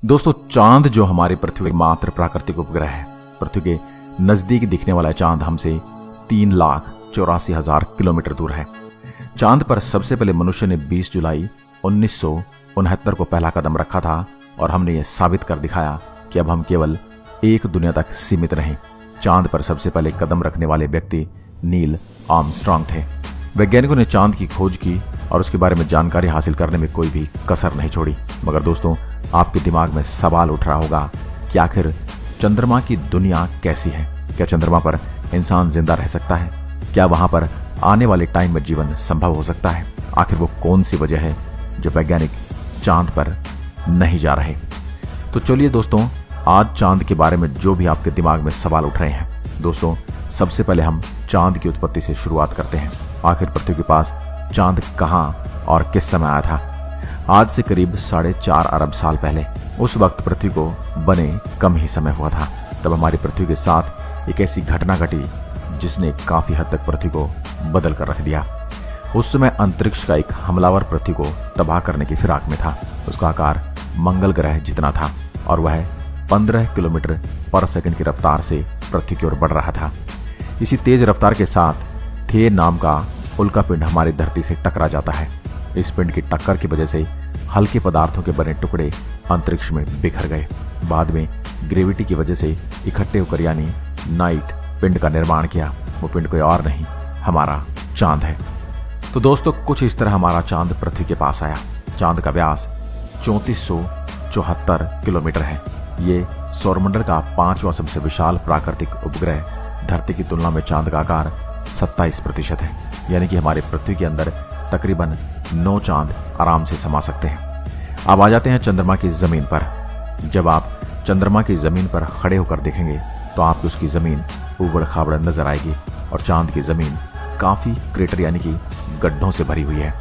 दोस्तों, चांद जो हमारी पृथ्वी का मात्र प्राकृतिक उपग्रह है, पृथ्वी के नजदीक दिखने वाला चांद हमसे 3,84,000 किलोमीटर दूर है। चांद पर सबसे पहले मनुष्य ने 20 जुलाई 1969 को पहला कदम रखा था और हमने ये साबित कर दिखाया कि अब हम केवल एक दुनिया तक सीमित नहीं। चांद पर सबसे पहले कदम रखने वाले व्यक्ति नील आर्मस्ट्रांग थे। वैज्ञानिकों ने चांद की खोज की और उसके बारे में जानकारी हासिल करने में कोई भी कसर नहीं छोड़ी। मगर दोस्तों, आपके दिमाग में सवाल उठ रहा होगा कि आखिर चंद्रमा की दुनिया कैसी है? क्या चंद्रमा पर इंसान जिंदा रह सकता है? क्या वहां पर आने वाले टाइम में जीवन संभव हो सकता है? आखिर वो कौन सी वजह है जो वैज्ञानिक चांद पर नहीं जा रहे? तो चलिए दोस्तों, आज चांद के बारे में जो भी आपके दिमाग में सवाल उठ रहे हैं, दोस्तों सबसे पहले हम चांद की उत्पत्ति से शुरुआत करते हैं। आखिर पृथ्वी के पास चांद कहां और किस समय आया था? आज से करीब 4.5 अरब साल पहले। उस वक्त पृथ्वी को बने कम ही समय हुआ था। तब हमारी पृथ्वी के साथ एक ऐसी घटना घटी जिसने काफी हद तक पृथ्वी को बदल कर रख दिया। उस समय अंतरिक्ष का एक हमलावर पृथ्वी को तबाह करने की फिराक में था। उसका आकार मंगल ग्रह जितना था और वह 15 किलोमीटर पर सेकंड की रफ्तार से पृथ्वी की ओर बढ़ रहा था। इसी तेज रफ्तार के साथ थे नाम का उल्का पिंड हमारी धरती से टकरा जाता है। इस पिंड की टक्कर की वजह से हल्के पदार्थों के बने टुकड़े अंतरिक्ष में बिखर गए। बाद में ग्रेविटी की वजह से इकट्ठे होकर यानी नाइट पिंड का निर्माण किया। वो पिंड कोई और नहीं, हमारा चांद है। तो दोस्तों, कुछ इस तरह हमारा चांद पृथ्वी के पास आया। चांद का व्यास 3474 किलोमीटर है। ये सौरमंडल का 5वां सबसे विशाल प्राकृतिक उपग्रह। धरती की तुलना में चांद का आकार 27% है, यानी कि हमारे पृथ्वी के अंदर तकरीबन 9 चांद आराम से समा सकते हैं। अब आ जाते हैं चंद्रमा की जमीन पर। जब आप चंद्रमा की जमीन पर खड़े होकर देखेंगे तो आपको उसकी जमीन उबड़ खाबड़ नजर आएगी और चांद की जमीन काफी क्रेटर यानी कि गड्ढों से भरी हुई है।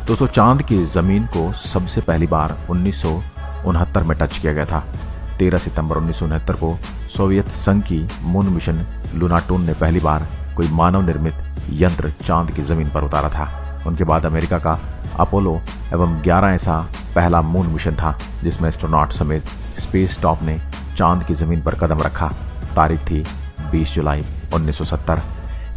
दोस्तों, चांद की जमीन को सबसे पहली बार 1969 में टच किया गया था। 13 सितंबर 1969 को सोवियत संघ की मून मिशन लूनाटून ने पहली बार कोई मानव निर्मित यंत्र चांद की जमीन पर उतारा था। उनके बाद अमेरिका का अपोलो एवं 11 ऐसा पहला मून मिशन था जिसमें एस्ट्रोनॉट समेत स्पेस स्टॉप ने चांद की जमीन पर कदम रखा। तारीख थी 20 जुलाई 1970।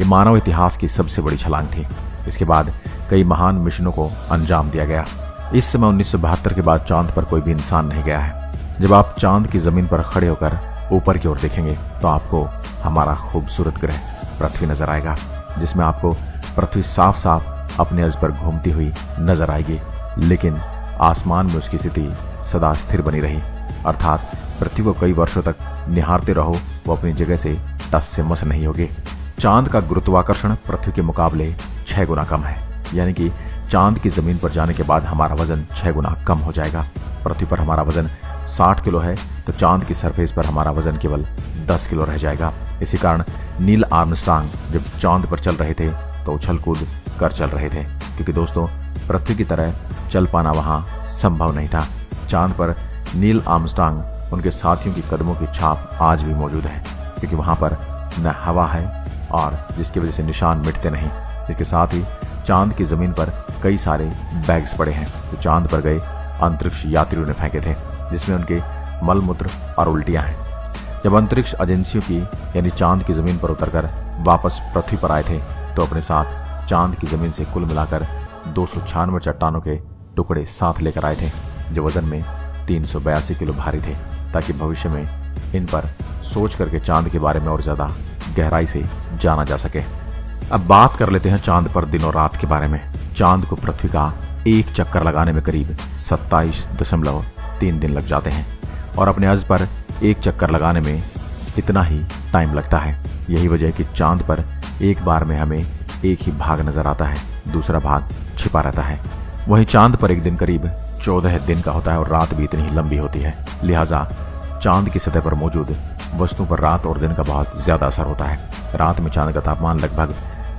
ये मानव इतिहास की सबसे बड़ी छलांग थी। इसके बाद कई महान मिशनों को अंजाम दिया गया। इस समय 1972 के बाद चांद पर कोई भी इंसान नहीं गया है। जब आप चांद की जमीन पर खड़े होकर ऊपर की ओर देखेंगे तो आपको हमारा खूबसूरत ग्रह पृथ्वी नजर आएगा, जिसमें आपको पृथ्वी साफ साफ अपने अर्ज पर घूमती हुई नजर आएगी। लेकिन आसमान में उसकी स्थिति सदा स्थिर बनी रही, अर्थात पृथ्वी को कई वर्षों तक निहारते रहो, वो अपनी जगह से टस से मस नहीं होगी। चांद का गुरुत्वाकर्षण पृथ्वी के मुकाबले 6 गुना कम है, यानी कि चांद की जमीन पर जाने के बाद हमारा वजन 6 गुना कम हो जाएगा। पृथ्वी पर हमारा वजन 60 किलो है तो चांद की सरफेस पर हमारा वजन केवल 10 किलो रह जाएगा। इसी कारण नील आर्मस्ट्रांग जब चांद पर चल रहे थे तो उछल कूद कर चल रहे थे, क्योंकि दोस्तों पृथ्वी की तरह चल पाना वहां संभव नहीं था। चांद पर नील आर्मस्ट्रांग उनके साथियों की कदमों की छाप आज भी मौजूद है, क्योंकि वहां पर न हवा है और जिसकी वजह से निशान मिटते नहीं। इसके साथ ही चांद की जमीन पर कई सारे बैग्स पड़े हैं जो चांद पर गए अंतरिक्ष यात्रियों ने फेंके थे, जिसमें उनके मलमूत्र और उल्टियां हैं। जब अंतरिक्ष एजेंसियों की यानी चांद की जमीन पर उतरकर वापस पृथ्वी पर आए थे तो अपने साथ चांद की जमीन से कुल मिलाकर 296 चट्टानों के टुकड़े साथ लेकर आए थे, जो वजन में 382 किलो भारी थे, ताकि भविष्य में इन पर सोच करके चांद के बारे में और ज्यादा गहराई से जाना जा सके। अब बात कर लेते हैं चांद पर दिन और रात के बारे में। चांद को पृथ्वी का एक चक्कर लगाने में करीब 27.3 दिन लग जाते हैं और अपने अर्ज पर एक चक्कर लगाने में इतना ही टाइम लगता है। यही वजह है कि चांद पर एक बार में हमें एक ही भाग नजर आता है, दूसरा भाग छिपा रहता है। वहीं चांद पर एक दिन करीब 14 दिन का होता है और रात भी इतनी ही लंबी होती है। लिहाजा चांद की सतह पर मौजूद वस्तुओं पर रात और दिन का बहुत ज्यादा असर होता है। रात में चांद का तापमान लगभग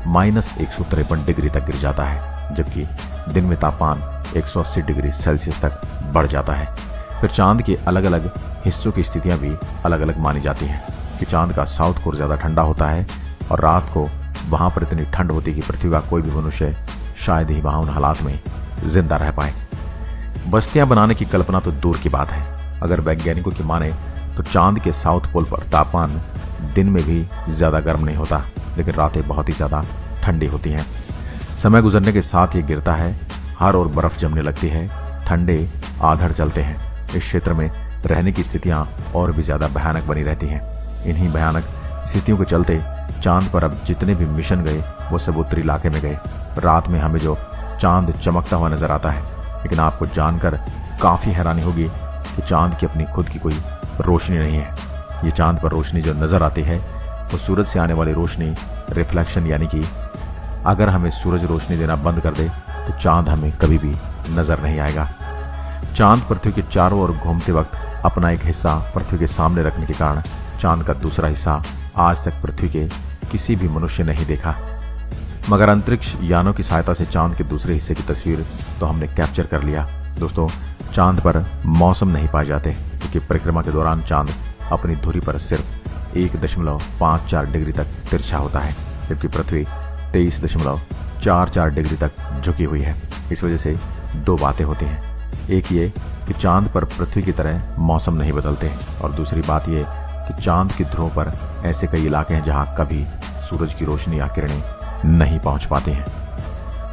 -153 डिग्री तक गिर जाता है, जबकि दिन में तापमान 180 डिग्री सेल्सियस तक बढ़ जाता है। फिर चांद के अलग अलग हिस्सों की स्थितियां भी अलग अलग मानी जाती हैं कि चांद का साउथ कोर ज्यादा ठंडा होता है और रात को वहां पर इतनी ठंड होती है कि पृथ्वी का कोई भी मनुष्य शायद ही वहां उन हालात में जिंदा रह पाए। बस्तियां बनाने की कल्पना तो दूर की बात है, अगर वैज्ञानिकों की माने तो चांद के साउथ पोल पर तापमान दिन में भी ज्यादा गर्म नहीं होता, लेकिन रातें बहुत ही ज्यादा ठंडी होती हैं। समय गुजरने के साथ ये गिरता है, हर ओर बर्फ जमने लगती है, ठंडे आधड़ चलते हैं। इस क्षेत्र में रहने की स्थितियां और भी ज्यादा भयानक बनी रहती हैं। इन्हीं भयानक स्थितियों के चलते चांद पर अब जितने भी मिशन गए वो सब उत्तरी इलाके में गए। रात में हमें जो चांद चमकता हुआ नजर आता है, लेकिन आपको जानकर काफी हैरानी होगी कि चांद की अपनी खुद की कोई रोशनी नहीं है। ये चांद पर रोशनी जो नजर आती है वो सूरज से आने वाली रोशनी रिफ्लेक्शन, यानी कि अगर हमें सूरज रोशनी देना बंद कर दे तो चांद हमें कभी भी नजर नहीं आएगा। चांद पृथ्वी के चारों ओर घूमते वक्त अपना एक हिस्सा पृथ्वी के सामने रखने के कारण चांद का दूसरा हिस्सा आज तक पृथ्वी के किसी भी मनुष्य ने नहीं देखा। मगर अंतरिक्ष यानों की सहायता से चांद के दूसरे हिस्से की तस्वीर तो हमने कैप्चर कर लिया। दोस्तों, चांद पर मौसम नहीं पाए जाते, क्योंकि परिक्रमा के दौरान चांद अपनी धुरी पर सिर्फ 1.54 डिग्री तक तिरछा होता है, जबकि पृथ्वी 23.44 डिग्री तक झुकी हुई है। इस वजह से दो बातें होती हैं। एक ये कि चांद पर पृथ्वी की तरह मौसम नहीं बदलते, और दूसरी बात ये कि चांद की ध्रुव पर ऐसे कई इलाके हैं जहां कभी सूरज की रोशनी या किरणें नहीं पहुंच पाती हैं।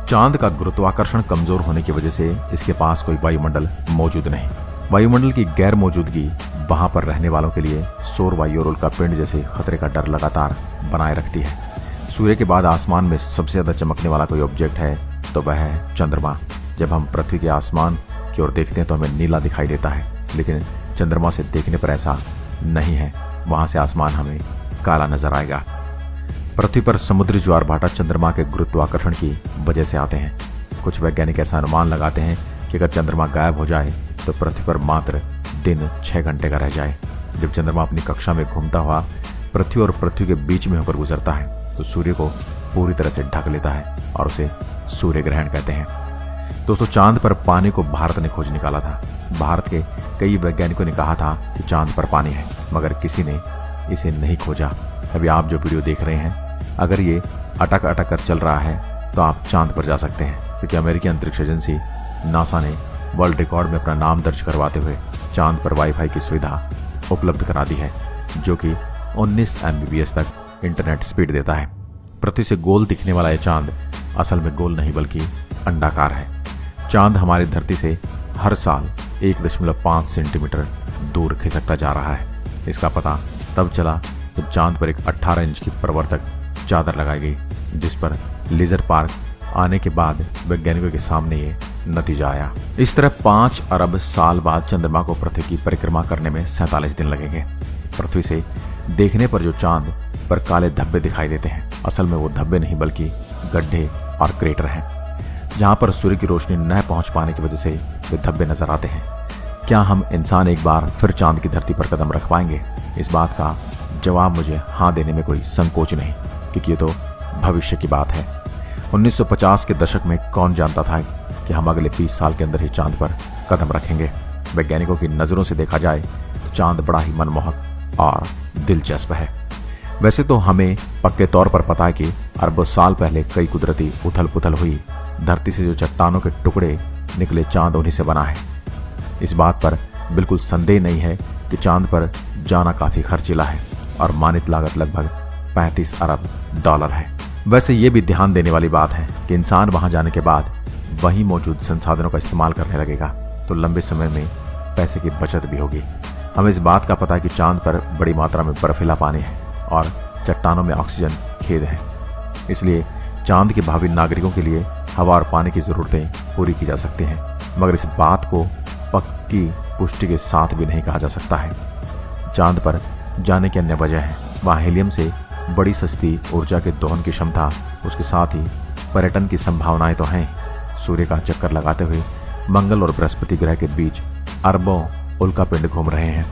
चांद का गुरुत्वाकर्षण कमजोर होने की वजह से इसके पास कोई वायुमंडल मौजूद नहीं। वायुमंडल की गैर मौजूदगी वहां पर रहने वालों के लिए सौर वायु और उल्कापिंड जैसे खतरे का डर लगातार बनाए रखती है। सूर्य के बाद आसमान में सबसे ज्यादा चमकने वाला कोई ऑब्जेक्ट है तो वह है चंद्रमा। जब हम पृथ्वी के आसमान की ओर देखते हैं तो हमें नीला दिखाई देता है, लेकिन चंद्रमा से देखने पर ऐसा नहीं है। वहां से आसमान हमें काला नजर आएगा। पृथ्वी पर समुद्री ज्वार भाटा चंद्रमा के गुरुत्वाकर्षण की वजह से आते हैं। कुछ वैज्ञानिक ऐसा अनुमान लगाते हैं कि अगर चंद्रमा गायब हो जाए तो पृथ्वी पर मात्र दिन 6 घंटे का रह जाए। जब चंद्रमा अपनी कक्षा में घूमता हुआ पृथ्वी और पृथ्वी के बीच में होकर गुजरता है तो सूर्य को पूरी तरह से ढक लेता है और उसे सूर्य ग्रहण कहते हैं। दोस्तों, चांद पर पानी को भारत ने खोज निकाला था। भारत के कई वैज्ञानिकों ने कहा था कि चांद पर पानी है, मगर किसी ने इसे नहीं खोजा। अभी आप जो वीडियो देख रहे हैं, अगर ये अटक अटक कर चल रहा है तो आप चांद पर जा सकते हैं, क्योंकि अमेरिकी अंतरिक्ष एजेंसी नासा ने वर्ल्ड रिकॉर्ड में अपना नाम दर्ज करवाते हुए चांद पर वाईफाई की सुविधा उपलब्ध करा दी है, जो कि 19 MBPS तक इंटरनेट स्पीड देता है। पृथ्वी से गोल दिखने वाला यह चांद असल में गोल नहीं बल्कि अंडाकार है। चांद हमारी धरती से हर साल 1.5 सेंटीमीटर दूर खिसकता जा रहा है। इसका पता तब चला जब चांद पर एक 18 इंच की प्रवर्तक चादर लगाई गई, जिस पर लेजर पार्क आने के बाद वैज्ञानिकों के सामने ये नतीजा आया। इस तरह 5 अरब साल बाद चंद्रमा को पृथ्वी की परिक्रमा करने में 47 दिन लगेंगे। पृथ्वी से देखने पर जो चांद पर काले धब्बे दिखाई देते हैं, असल में वो धब्बे नहीं बल्कि गड्ढे और क्रेटर हैं, जहां पर सूर्य की रोशनी न पहुंच पाने की वजह से वे धब्बे नजर आते हैं। क्या हम इंसान एक बार फिर चांद की धरती पर कदम रख पाएंगे? इस बात का जवाब मुझे हाँ देने में कोई संकोच नहीं, क्योंकि ये तो भविष्य की बात है। 1950 के दशक में कौन जानता था कि हम अगले 20 साल के अंदर ही चांद पर कदम रखेंगे। वैज्ञानिकों की नज़रों से देखा जाए तो चांद बड़ा ही मनमोहक और दिलचस्प है। वैसे तो हमें पक्के तौर पर पता है कि अरबों साल पहले कई कुदरती उथल पुथल हुई। धरती से जो चट्टानों के टुकड़े निकले, चांद उन्हीं से बना है। इस बात पर बिल्कुल संदेह नहीं है कि चांद पर जाना काफ़ी खर्चीला है और मानित लागत लगभग 35 अरब डॉलर है। वैसे ये भी ध्यान देने वाली बात है कि इंसान वहां जाने के बाद वहीं मौजूद संसाधनों का इस्तेमाल करने लगेगा तो लंबे समय में पैसे की बचत भी होगी। हमें इस बात का पता है कि चांद पर बड़ी मात्रा में बर्फीला पानी है और चट्टानों में ऑक्सीजन खेद है, इसलिए चांद के भावी नागरिकों के लिए हवा और पानी की ज़रूरतें पूरी की जा सकती हैं। मगर इस बात को पक्की पुष्टि के साथ भी नहीं कहा जा सकता है। चांद पर जाने की अन्य वजह है। वहाँ हीलियम से बड़ी सस्ती ऊर्जा के दोहन की क्षमता, उसके साथ ही पर्यटन की संभावनाएं तो हैं। सूर्य का चक्कर लगाते हुए मंगल और बृहस्पति ग्रह के बीच अरबों उल्कापिंड घूम रहे हैं।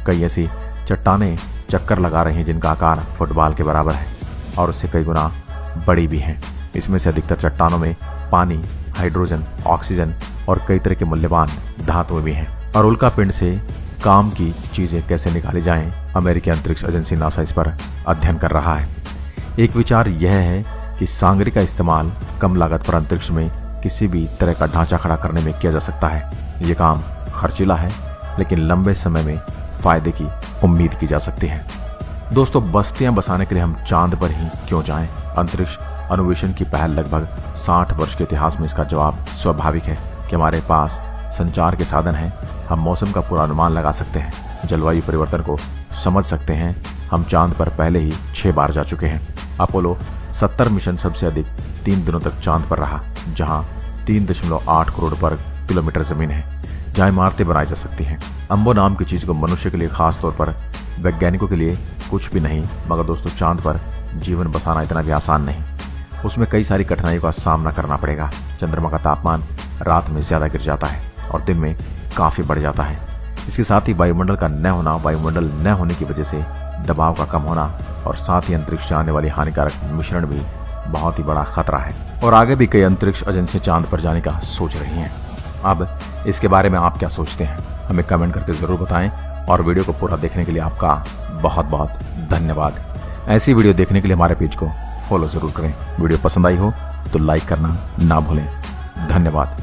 कई ऐसी चट्टानें चक्कर लगा रही हैं जिनका आकार फुटबॉल के बराबर है और उससे कई गुना बड़ी भी हैं। इसमें से अधिकतर चट्टानों में पानी, हाइड्रोजन, ऑक्सीजन और कई तरह के मूल्यवान धातुएं भी हैं। और उल्कापिंड से काम की चीजें कैसे निकाली जाएं, अमेरिकी अंतरिक्ष एजेंसी नासा इस पर अध्ययन कर रहा है। एक विचार यह है कि सांगरी का इस्तेमाल कम लागत पर अंतरिक्ष में किसी भी तरह का ढांचा खड़ा करने में किया जा सकता है। ये काम खर्चीला है, लेकिन लंबे समय में फायदे की उम्मीद की जा सकती है। दोस्तों, बस्तियां बसाने के लिए हम चांद पर ही क्यों जाएं? अंतरिक्ष अन्वेषण की पहल लगभग 60 वर्ष के इतिहास में इसका जवाब स्वाभाविक है कि हमारे पास संचार के साधन हैं। हम मौसम का पूर्वानुमान लगा सकते हैं, जलवायु परिवर्तन को समझ सकते हैं। हम चांद पर पहले ही 6 बार जा चुके हैं। अपोलो 70 मिशन सबसे अधिक 3 दिनों तक चांद पर रहा, जहां 3.8 करोड़ वर्ग किलोमीटर जमीन है, जहां इमारतें बनाई जा सकती हैं। अंबो नाम की चीज को मनुष्य के लिए, खास तौर पर वैज्ञानिकों के लिए कुछ भी नहीं, मगर दोस्तों चांद पर जीवन बसाना इतना भी आसान नहीं। उसमें कई सारी कठिनाइयों का सामना करना पड़ेगा। चंद्रमा का तापमान रात में ज्यादा गिर जाता है और दिन में काफी बढ़ जाता है। इसके साथ ही वायुमंडल का न होना, वायुमंडल न होने की वजह से दबाव का कम होना और साथ ही अंतरिक्ष से आने वाली हानिकारक मिश्रण भी बहुत ही बड़ा खतरा है। और आगे भी कई अंतरिक्ष एजेंसी चांद पर जाने का सोच रही हैं। अब इसके बारे में आप क्या सोचते हैं, हमें कमेंट करके जरूर बताएं। और वीडियो को पूरा देखने के लिए आपका बहुत बहुत धन्यवाद। ऐसी वीडियो देखने के लिए हमारे पेज को फॉलो जरूर करें। वीडियो पसंद आई हो तो लाइक करना ना भूलें। धन्यवाद।